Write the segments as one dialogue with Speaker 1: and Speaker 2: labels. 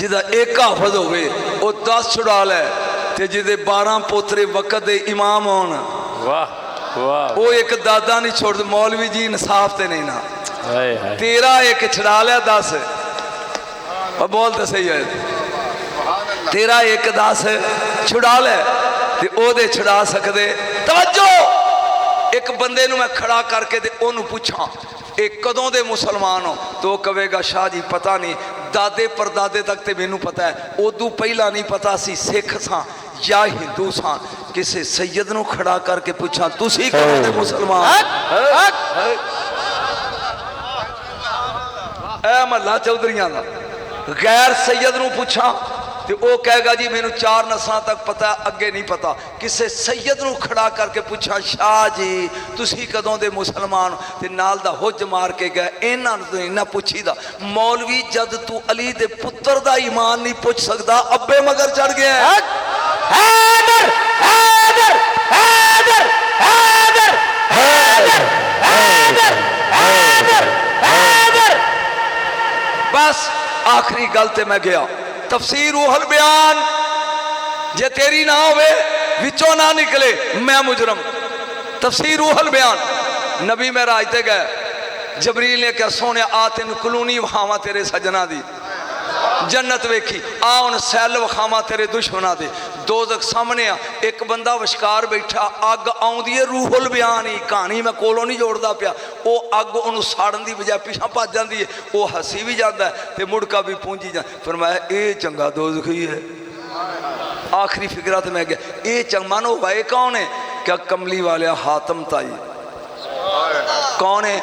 Speaker 1: जिदा एक हाफज होवे वो 10 छुड़ा लै ते जिदे 12 पोतरे वक़्त दे इमाम होन
Speaker 2: वाह वाह
Speaker 1: वो एक दादा नहीं छोड़। मौलवी जी इंसाफ ते नहीं ना। तेरा एक छुड़ा लिया 10 बोल तो सही है। तेरा एक 10 छुड़ा लै ते ओदे छुड़ा सकदे। तवज्जो एक बंदे नूं मैं खड़ा करके ते ओनू पुछां एक कदों दे मुसलमान हो तो कहेगा शाह जी पता नहीं, दादे परदादे तक तो मैनू पता है, उदू पहला नहीं पता सी सिख सां या हिंदू सां। किसी सैयद नूं खड़ा करके पूछा तुसी कदों दे मुसलमान? ए महला चौधरियां दा गैर सैयद नूं पूछा तो वह कहेगा जी मैनू 4 नस्लां तक पता, अगे नहीं पता। किसी सैयद नूं खड़ा करके पूछा शाह जी तुसी कदों दे मुसलमान ते नाल दा हुज मार के गए इन्हां नूं इन्ना पुछीदा। मौलवी जद तू अली दे पुत्र दा ईमान नहीं पुछ सकदा अब्बे मगर चढ़ गया है। हैदर हैदर हैदर हैदर हैदर हैदर हैदर हैदर। बस आखिरी गल ते मैं गया। तफसीर रूहुल बयान जे तेरी ना होवे विचों ना निकले मैं मुजरम। तफसीर रूहुल बयान नबी महराज ते गए। जबरील ने क्या सोने आ तेन कलूनी वखावा तेरे सजना दी जन्नत वेखी, आ हुण सैल वखावा तेरे दुश्मना दे। दोज़ख सामने आ, एक बंदा विशकार बैठा, अग आउंदी है। रूहुल बयान ही कहानी मैं कोलों नहीं जोड़दा पिया। वो अग उन्होंने साड़न की बजाय पिछा भज जाती है, वो हसी भी जाता है तो मुड़का भी पूंजी जा। फरमाया ये चंगा दोज़खी है। आखिरी फिक्रा तो मैं गया ये चंग मानो भाई कौन है? क्या कमली वाले हातम ताई। कौन है?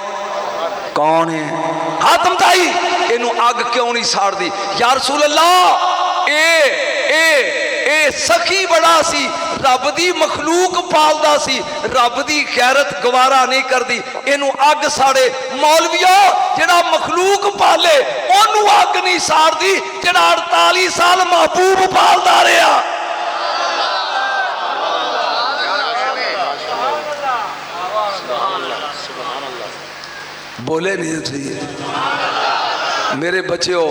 Speaker 1: कौन है? हातम ताई। इनू अग क्यों नहीं साड़दी? या रसूल अल्लाह ए सखी बड़ा सी, रब दी मखलूक पालदा सी, रब दी गैरत गवारा नहीं करदी, इनू अग साड़े। मौलविया जेड़ा मखलूक पाले ओनू अग नहीं साड़दी जेड़ा 48 साल महबूब पालदा रहा। बोले नहीं चाहिए मेरे बच्चों।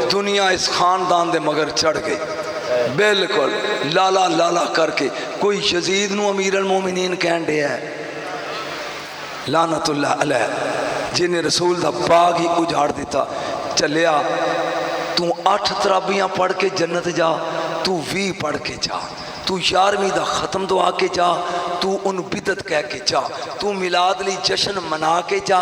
Speaker 1: दुनिया इस खानदान दे मगर चढ़ गई बिल्कुल लाला लाला करके। कोई यजीद नू अमीर अल मोमिनीन कहन दिया है लानतुल्लाह अलैह, जिन्हें रसूल दा बाग ही उजाड़ दिता। चलिया तू 8 तराबियां पढ़ के जन्नत जा, तू 20 पढ़ के जा, तू 11वीं दा खत्म दुआ के जा, तू उन बिदत कह के जा, तू मिलाद ली जश्न मना के जा,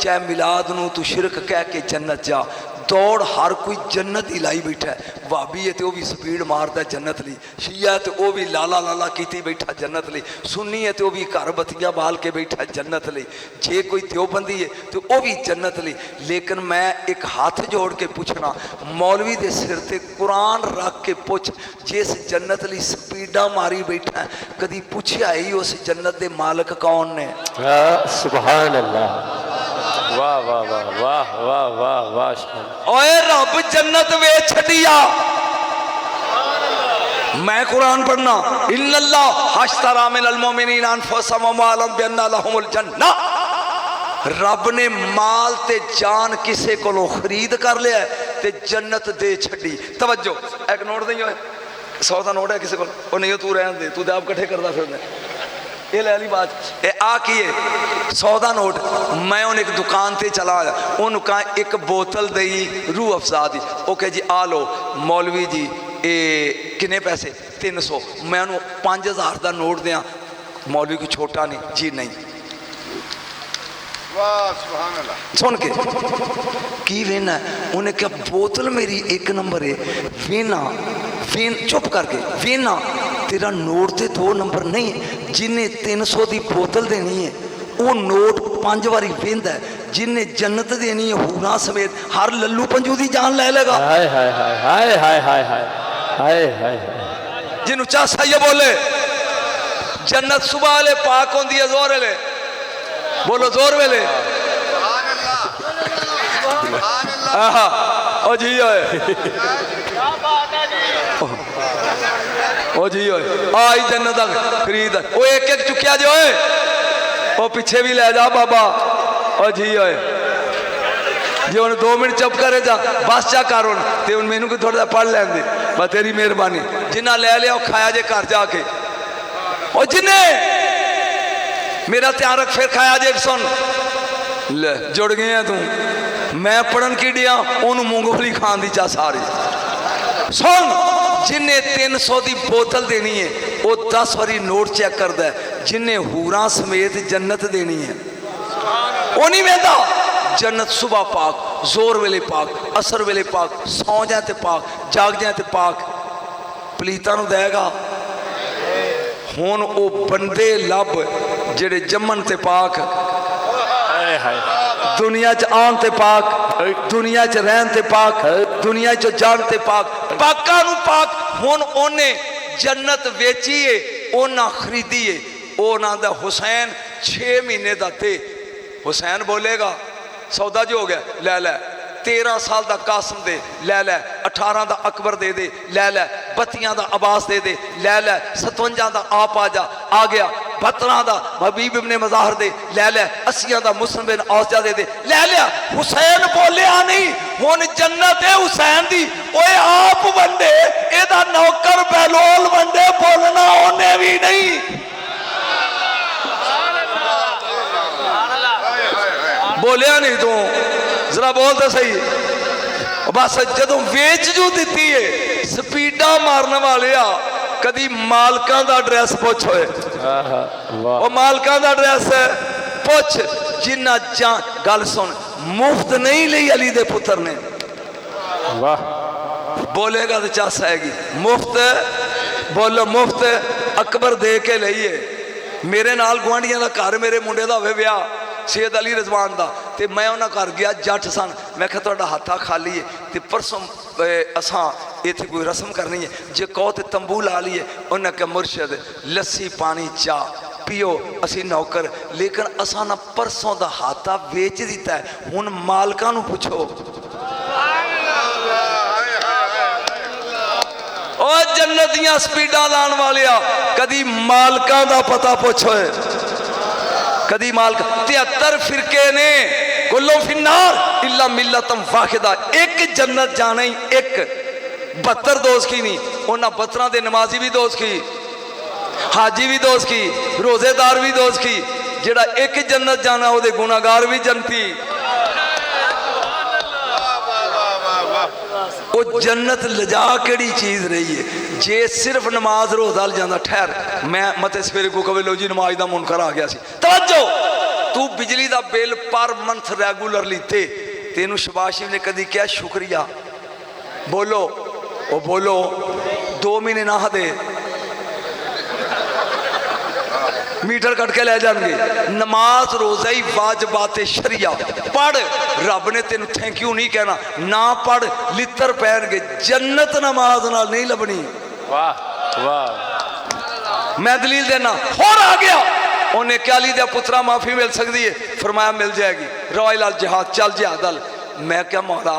Speaker 1: चाहे मिलाद नू तू शिरक कह के जन्नत जा। दौड़ हर कोई जन्नत ही लाई बैठा है। भाभी है तो वह भी स्पीड मारता जन्नत ली, शिया है तो वह भी लाला लाला की बैठा जन्नत ली, सुन्नी है तो वह भी घर बत्तियां बाल के बैठा जन्नत ली, जे कोई देवबंदी है तो वह भी जन्नत ली। लेकिन मैं एक हाथ जोड़ के पूछना मौलवी के सिर ते कुरान रख के पुछ जिस जन्नत ली स्पीडा मारी बैठा है कदी पूछया ही उस जन्नत के मालिक कौन ने?
Speaker 2: सुभान अल्लाह। वाह वाह वाह वाह वाह वाह वाह।
Speaker 1: ओए रब जन्नत वे छड़िया। मैं कुरान पढ़ना इन्नल्लाह हश्तरा मिनल मोमिनीन अनफुसहुम व अमवालहुम बिअन्ना लहुमुल जन्नह। रब ने माल ते जान किसे कोलों खरीद कर लिया ते जन्नत दे छड़ी। तवज्जो एक नोट दई ओए 100 का नोट है किसी को नहीं तू रहन दे, तू आप कट्ठे करदा फिरदा ये ले ली बात। आ की है 100 का नोट। मैं उन्हें एक दुकान से चला आया, उन्होंने कहा एक बोतल दई रूह अफजा दी। ओके जी आ लो मौलवी जी ये किन्ने पैसे? 300। मैं उन्होंने 5000 का नोट दिया। मौलवी को छोटा नहीं जी नहीं। सुन के की वेना? उन्हें क्या बोतल मेरी 1 नंबर है, वेना वेन चुप करके वेना तेरा नोट ते 2 नंबर नहीं। जिन्हें 300 की बोतल देनी है वो नोट 5 बारी वेंदा है। जिन्हें जन्नत देनी है हूरा समेत हर लल्लू पंजू की जान ले लेगा।
Speaker 2: हाय हाय हाय हाय हाय हाय हाय हाय हाय।
Speaker 1: जिन्हों चासा ये बोले जन्नत सुबह वाले पाक होंदी है जोर वेले बोलो जोर वेले। ओ जी ओए ओ जी ओए आई जन्नत खरीद ओ एक एक चुकिया जो ओ पीछे भी ले जा बाबा। ओ जी ओए जे उन्हें 2 मिनट चुप करे जा बस चा कर हूँ तो हूँ मैनू कोई थोड़ा पढ़ लैन दे बस तेरी मेहरबानी जिन्ना ले लिया खाया जे घर जाके और जिन्हें मेरा ध्यान रख फिर खाया जे सुन ले जुड़ गए हैं तू मैं पढ़न की डिया उन्होंने मूंगफली खान दी चा सारी सुन जिन्हें 300 की बोतल देनी है वो 10 बारी नोट चेक करता है जिन्हें हूरां समेत जन्नत देनी है वो नहीं वेंदा जन्नत सुबह पाक जोर वेले पाक असर वेले पाक सौ जाए तो पाक जाग जाए तो पाक पलीतां नूं देगा हुण वो बंदे लब जेड़े जम्मन ते पाक दुनिया च आन ते पाक दुनिया च रहन ते पाक दुनिया च जान ते पाक पाका नूं पाक हुण ओने जन्नत वेची है ओना खरीदी है ओना दा हुसैन 6 महीने दा ते हुसैन बोलेगा सौदा जो हो गया ले लै 13 साल का कासम दे लै लै 18 का अकबर दे दे लै लै 32 का अब्बास दे दे लै लै 57 का आप आ जा आ गया 72 का हबीब इब्ने मज़ाहर दे लै लै 80 का मुस्लिम बिन औसजा दे दे लै लिया हुसैन बोलिया नहीं हुण जन्नत है हुसैन दी ओए आप वंडे एदा नौकर बहलोल वंडे बोलना ओने भी नहीं बोलिया नहीं तू जरा बोल तो सही बस जदों वेच जू दी है स्पीडा मारने वाले आ कदी मालकां दा एड्रैस पुछ होए मालकां दा एड्रैस पुछ जिन्ना गल सुन मुफ्त नहीं ली अली दे पुत्र ने वाह बोलेगा तो चस आएगी मुफ्त बोलो मुफ्त अकबर दे के लईए मेरे नाल गुआंढियां दा घर मेरे मुंडे दा होवे विआह सैयद अली रिजवान का तो मैं उन्होंने घर गया जट सन मैं क्या तुहाडा हाथा खाली है तो परसों असां इत्थे कोई रस्म करनी है जे कहो तो तंबू ला लीए उन्हें कहा मुर्शद लस्सी पानी चाह पियो असी नौकर लेकिन असां ना परसों का हाथा बेच दिता है हुण मालकां नूं पुछो ओ जन्नत दियां स्पीडां लाण वालिया कदी मालकां दा पता पुछो कदी माल 73 फिरके ने कुल्लो फिन्नार इल्ला मिल्लतम वाहिदा एक जन्नत जाना ही एक 72 दोस्त की नहीं उन्हें 72 दे नमाजी भी दोस्त की हाजी भी दोस्त की रोजेदार भी दोस्त की जेड़ा एक जन्नत जाना वो गुनाहगार भी जनती वो जन्नत लजा केड़ी चीज रही है जे सिर्फ नमाज रोजा जाना ठहर मैं मते सवेरे को कवे लो जी नमाज का मुनकर आ गया सी तवज्जो तू बिजली का बिल पर मंथ रेगूलर लीते तेनू शबाशी ने कदी क्या शुक्रिया बोलो ओ बोलो 2 महीने ना दे मीटर कट के ले जाएंगे नमाज रोजा ही वाजबात शरिया पढ़ रब ने तेन थैंक यू नहीं कहना ना पढ़ लित्र पैणगे जन्नत नमाज नाल नहीं लभनी वाह वाह मैं दलील देना होर आ गया उन्हें क्या अली दे पुत्रा माफी मिल सकती है फरमाया मिल जाएगी रॉयल जिहाद चल जिहाद अल मैं क्या मौला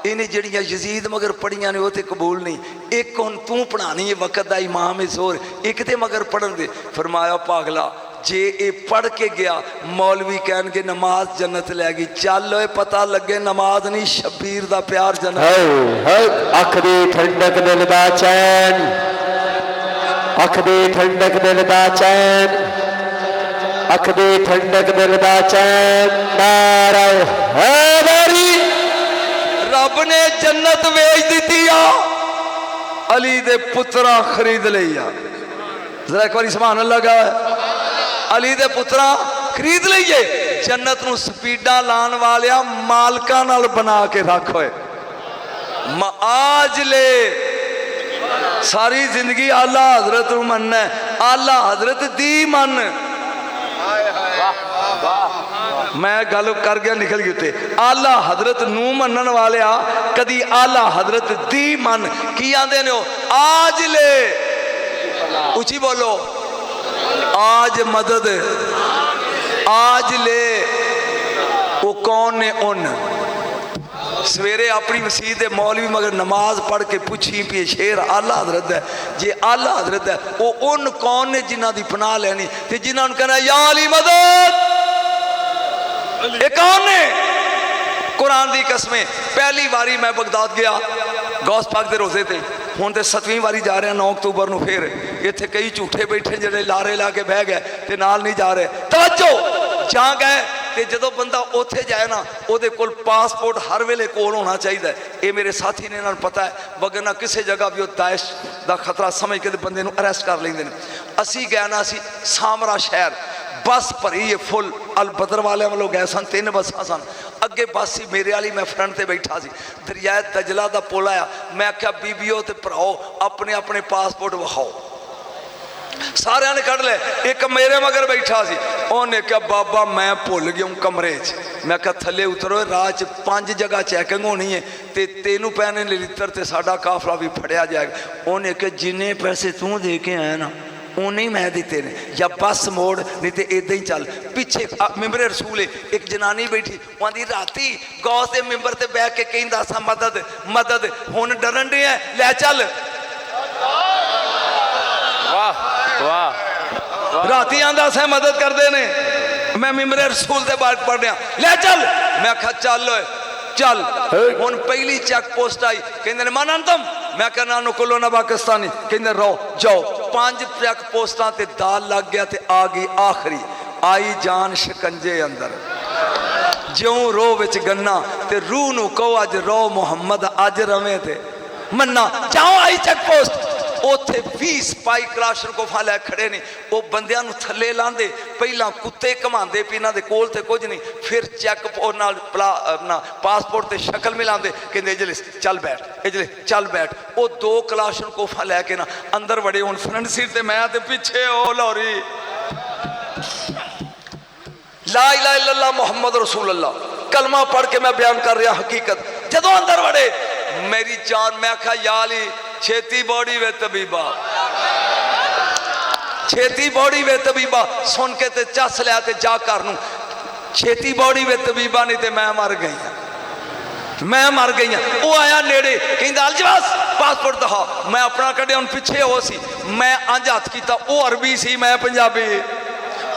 Speaker 1: इन्हें जड़ियाँ यजीद मगर पढ़िया ने वो तो कबूल नहीं एक हुण तू पढ़ानी है वक्त का इमाम है जोर एक तो मगर पढ़न दे फरमाया पागला जे ये पढ़ के गया मौलवी कहनगे नमाज जन्नत लैगी चल पता लगे नमाज नहीं शबीर दा प्यार जन्नत
Speaker 2: अख दी ठंडक दिल दा चैन अख दी ठंडक दिल दा चैन अख दी ठंडक दिल दा चैन नारा हैदरी
Speaker 1: रब ने जन्नत वेच दी आ अली दे पुत्रा खरीद लिया जरा एक बार सुभान अल्लाह का अली दे पुत्रा खरीद लीए जन्नत नूं स्पीडा लाण वालिया मालकां नाल बना के रख होए आज ले सारी जिंदगी आला हजरत नूं मनना आला हजरत दी मन मैं गल कर गया निकल गई उत्ते आला हजरत नूं मनन वाले कदी आला हजरत दी मन की आंदे ने आज ले उची बोलो आज मदद आज ले वो कौन ने उन सवेरे अपनी मसीह दे मौलवी मगर नमाज पढ़ के पूछी भी शेर आला हजरत है जे आला हजरत है वो उन कौन ने जिन्हां दी पनाह लैनी ते जिन्हां नूं कहना या अली मदद ये कौन ने कुरान दी कसमें पहली बारी मैं बगदाद गया गौस पाक दे रोज़े ते हुण ते 7वीं वारी जा रहे 9 अक्तूबर नूं फिर इत्थे कई झूठे बैठे जिहड़े लारे ला के बह गए ते नाल नहीं जा रहे तवज्जो जा गए ते जदों बंदा उत्थे जाए ना उहदे कोल पासपोर्ट हर वेले कोल होना चाहिए ये मेरे साथी ने इन्हां नूं पता है वगरना किसी जगह भी वो दाइश का खतरा समझ के बंदे नूं अरेस्ट कर लेंदे ने असी गए ना असी सामरा शहर बस भरी है फुल अल बदर वाले वालों गए सन 3 बसां सन अगे बस ही मेरे वाली मैं फ्रंट ते बैठा सी दरियाए दजला दा पुल आया मैं आख्या बीबीओ ते भराओ अपने अपने पासपोर्ट विखाओ सारे ने कढ़ ले एक मेरे मगर बैठा सी उन्हें क्या बाबा मैं भुल गया हूँ कमरे च मैं क्या थले उतरो राह च 5 जगह चैकिंग होनी है ते तेनू पैने लित्र ते साडा काफला भी फड़िया जाएगा उन्हें क्या जिन्ने पैसे तू दे के आया ना उन्हें मैं दिते ने या बस मोड़ नहीं तो इदा ही चल पिछे मिंबरे रसूल एक जनानी बैठी आँधी राती गौस के मिंबर से बह के कहीं सा मदद मदद हुण डरन डे है लै चल राती आंदा से मदद करते ने मैं मिंबरे रसूल से बात पढ़ रहा ले चल मैं आखा चल चल हुण पहली चेक पोस्ट आई कहते मन अंतम मैं कहना नुकुलो ना पाकिस्तानी कहते रहो जाओ 5 चेक पोस्टां ते दाल लग गया ते आ गई आखिरी आई जान शिकंजे अंदर ज्यों रो विच गन्ना ते रूह नूं कहो अज रो मुहम्मद अज रवे ते मन्ना जाओ आई चेक पोस्ट उत्थे 20 सिपाही क्लाशन कोफा लै खड़े ने वो बंदियां नूं थल्ले लांदे पहला कुत्ते घमांदे भी इन्हां दे कोल ते कुछ नहीं फिर चेक नाल अपना पासपोर्ट ते शक्ल मिलांदे कहंदे इजलिस चल बैठ इजलिस चल बैठ वो 2 क्लाशन कोफा लैके ना अंदर वड़े हुण फ्रंट सीट ते मैं ते पिछे ओ लौरी ला इलाहा इल्लल्लाह मुहम्मद रसूलुल्लाह कलमा पढ़ के मैं बयान कर रहा हकीकत जदों अंदर वड़े मेरी जान मैं आखा या अली छेती बॉडी वे तबीबा छेती बॉडी वे तबीबा सुन के ते चस लिया ते जा कर नूं छेती बॉडी वे तबीबा नहीं तो मैं मर गई मैं मर गई वो आया नेड़े कहंदा अलजवास पासपोर्ट दिखा मैं अपना कढ़िया हुण पिछे हो सी मैं अंज हथ कीता वो अरबी सी मैं पंजाबी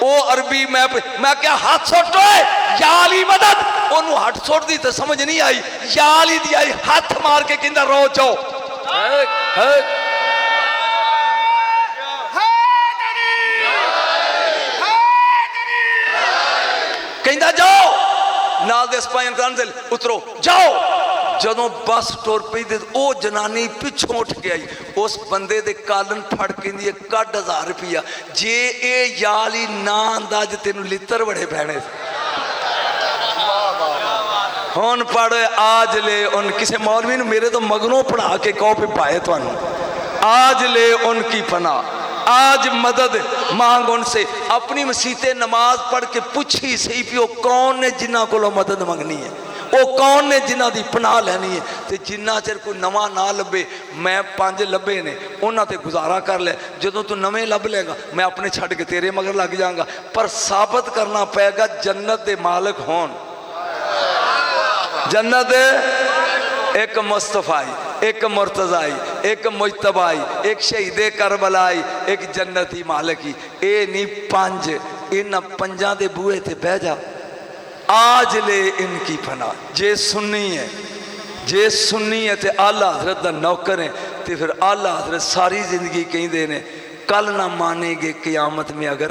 Speaker 1: वो अरबी मैं क्या हाथ सुट या अली मदद ओनू हट सुट दी तो समझ नहीं आई या अली दी आई हाथ मार के कहंदा रो जाओ कहंदा जाओ नाल दे सिपाही दे उतरो जाओ जदों बस टुर पई ते ओ जनानी पिछों उठ के आई उस बंदे दे कालन फड़ के कढ़ 1000 रुपया जे ए याली ना अंदाज तेनू लित्र बड़े पैने हुण पढ़ आज ले उन किसी मौलवी ने मेरे तो मगनों पढ़ा के कहो पे पाए थानू आज ले उनकी पनाह आज मदद मांग उनसे अपनी मसीते नमाज पढ़ के पूछी सही पियो कौन ने जिन्हां कोलों मदद मंगनी है वो कौन ने जिन्हां दी पनाह लैनी है तो जिन्ना चिर कोई नवा ना लभे मैं 5 लभे ने उन्हां ते गुजारा कर ले जदों तू नवे लभ लेगा मैं अपने छड़ के तेरे मगर लग जाऊंगा पर साबित करना पेगा जन्नत दे मालिक होन जन्नत एक मुस्तफाई एक मुर्तजाई एक मुजतबाई एक शहीदे करबलाई एक जन्नती मालिकी ए नहीं 5 इन 5 दे बूहे ते बह जा आज ले इनकी फना जे सुन्नी है तो आला हजरत का नौकर है तो फिर आला हजरत सारी जिंदगी कहते हैं कल ना मानेगे क़यामत में अगर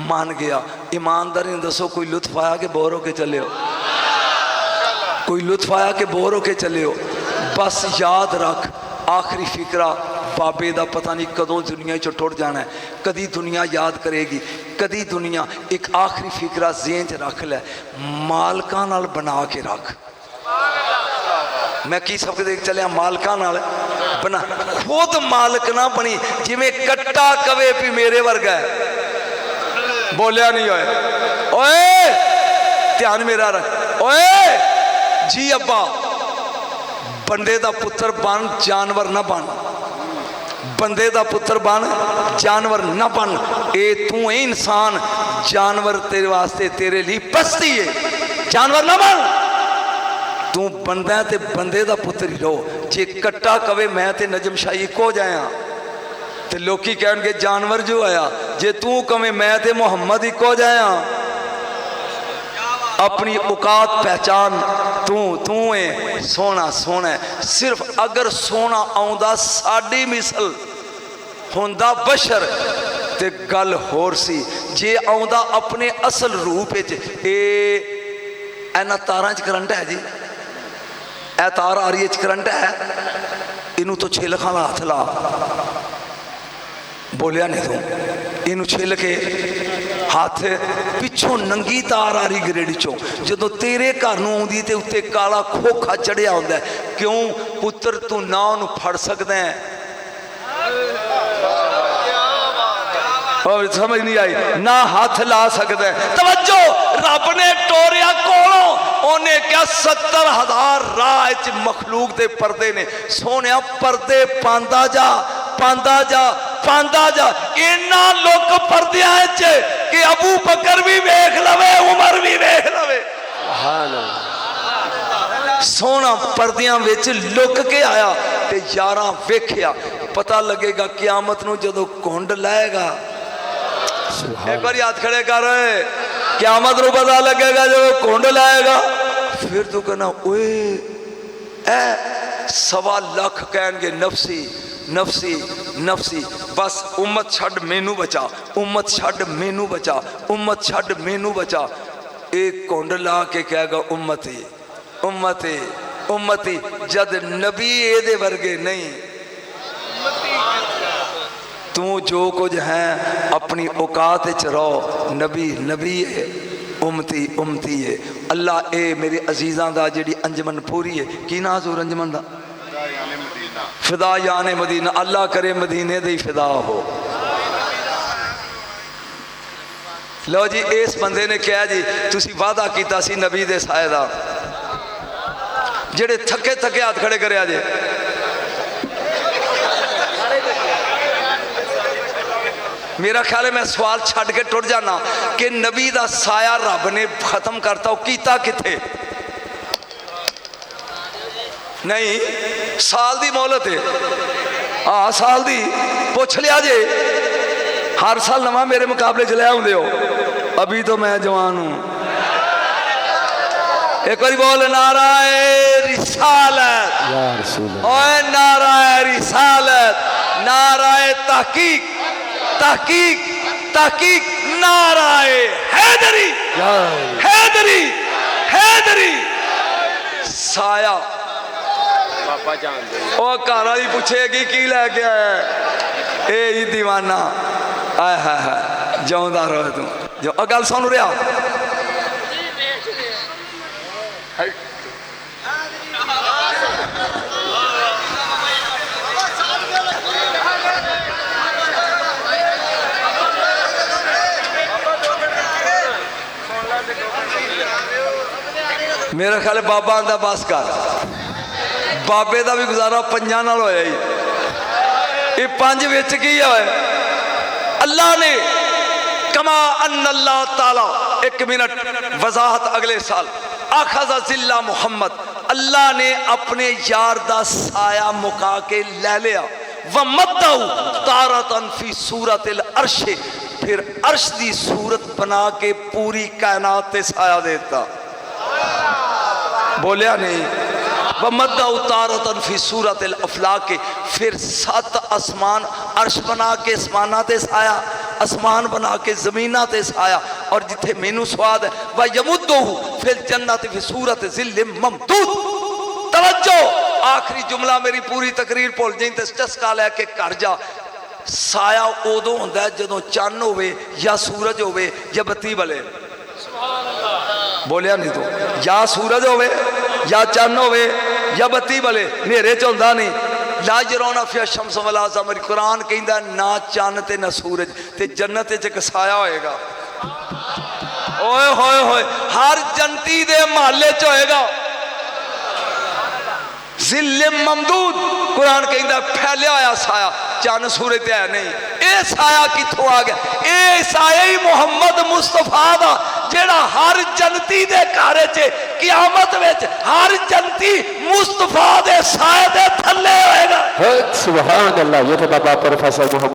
Speaker 1: मान गया ईमानदारी दसो कोई लुत्फ आया कि बोर होके चले हो कोई लुत्फ आया कि बोर होके चले हो बस याद रख आखिरी फिक्रा बाबे का पता नहीं कदों दुनिया चो टुट जाना है कदी दुनिया याद करेगी कदी दुनिया एक आखिरी फिक्रा ज़हन च रख लै मालकां नाल बना के रख मैं की सबक देख चलिया मालकां नाल बना खुद मालक ना बनी जिवें कट्टा कवे भी मेरे वर्गा है बोलिया नहीं होए ओए ध्यान मेरा रख ओए जी अब्बा बंदे दा पुत्र बन जानवर ना बन बंदे दा पुत्र बन जानवर ना बन ए तू है इंसान जानवर तेरे वास्ते तेरे लिए पस्ती है जानवर ना बन तू बंदा है ते बंदे दा पुत्र ही रहो जे कट्टा कवे मैं ते नजम शाही को जाया ते लोकी कहणगे जानवर जो आया जे तू कवे मैं ते मुहम्मद ही को जाया अपनी औकात पहचान। तू है सोना सोना है। सिर्फ अगर सोना आउंदा साडी मिसल हुंदा बशर ते गल होर सी। जे आउंदा अपने असल रूप विच इन्हां तारां च करंट है जी, ए तार आ रही है करंट है, इनू तो छिल खाना हथ ला। बोलिया नहीं तू, इनू छिल के हाथ पिछों नंगी तार आ रही गरेड़ी चो। जो तेरे घर नूं आउंदी ते उत्ते काला खोखा चढ़िया हुंदा है। क्यों पुत्र तू ना उन्हूं फड़ सकदा है? और समझ नहीं आई ना हाथ ला सकता है। तवज्जो, रब ने टोरिया कोलों, उन्हें क्या 70,000 राह मखलूक दे पर्दे ने। सोने पर्दे पांदा जा पांदा जा पांदा जा। इन्ना लोग पर्दियां कि अबू बकर भी वेख लवे, उमर भी वेख लवे। सोना पर्दियां विच लुक के आया ते यारां वेख्या। पता लगेगा क्यामत नूं जदों कुंड लाएगा। एक बार याद खड़े कर, क्यामत नूं पता लगेगा जदों कुंड लाएगा। फिर तू कहना ओए ए 1.25 लाख कहणगे नफसी नफसी नफसी। बस उम्मत छड़ मैनू बचा, उम्मत छड़ मैनू बचा, उम्मत छड़ मैनू बचा। एक कुंड ला के कहेगा उम्मती उम्मती उम्मती, जद नबी एदे वर्गे नहीं। तू जो कुछ है अपनी औकात च रहो। नबी नबी है, उम्मती उम्मती है। अल्लाह ए मेरे अजीज़ां दा जिहड़ी अंजमन पूरी है, की ना हजूर अंजमन दा? फिदा याने मदीना। अल्लाह करे मदीने दे फिदा हो। लो जी, इस बंदे ने कहा जी तुसी वादा कीता सी नबी दे साए दा। जेड़े थके थके हाथ खड़े करे जे। मेरा ख्याल है मैं सवाल छड़ के टुट जाना कि नबी दा साया रब ने खत्म करता, कीता किथे? नहीं, साल दी मोहलत है। हाँ साल दी पुछ लिया जे। हर साल नवा मेरे मुकाबले च ले आउंदे हो। अभी तो मैं जवान हूं। एक बार बोल नाराए रिसालत, ओए नाराए रिसालत, नाराए तहकीक तहकीक तहकीक, नाराए हैदरी हैदरी हैदरी। साया ओ घर वाली पूछेगी की लैके आया? ए ही दीवाना। आय हाय हाय, जिउंदा रहो तू। जो गल सुन रहा, मेरा ख्याल है बाबा आंदा बस कर। बाबे का भी गुजारा पंजां नाल होया ही। ये 5 विच की होए? अल्लाह ने कमा अल्लाह ताला, 1 मिनट वजाहत अगले साल, आखज़ा जिल्ला मुहम्मद, अल्लाह ने अपने यार दा साया मुका के ले लिया। व मद्दाउ तारतन फी सूरतिल अर्श, फिर अर्श दी सूरत बना के पूरी कायनात ते साया देता। बोलिया नहीं। व मद्दाउ तारतन फी सूरतिल अफलाक, फिर 7 आसमान अर्श बना के आसमाना ते साया, आसमान बना के जमीना ते साया। और जिथे मैनू स्वाद है व यमुद्दुहु फिल जन्नत फी सूरत ज़िल ममदूद। तवज्जो, आखिरी जुमला मेरी पूरी तकरीर भुल जाई ते चस्का लैके घर जा। साया उदों हुंदा जदों चन्न होवे या सूरज होवे या बत्ती बले। बोलिया नहीं तो, या सूरज होवे या चन्न होवे या बत्ती बले, नेरे च हुंदा नहीं। ला यरौना फिहा शम्स वला क़मर, कुरान कहंदा ना चन्न ते ना सूरज, ते जन्नत च एक साया होएगा। ओए होए होए, हर जन्नती दे महल्ले च होएगा ज़िल ममदूद। कुरान कहंदा फैलिया होया साया, चन्न सूरज ते है नहीं। ये साया कित्थों आ गया? ये साया ही मुहम्मद मुस्तफा दा, जेड़ा हर जनती दे घर च क़यामत विच हर जनती मुस्तफा दे साए दे थल्ले होएगा।
Speaker 2: सुभान अल्लाह। ये तो बाबा प्रोफेसर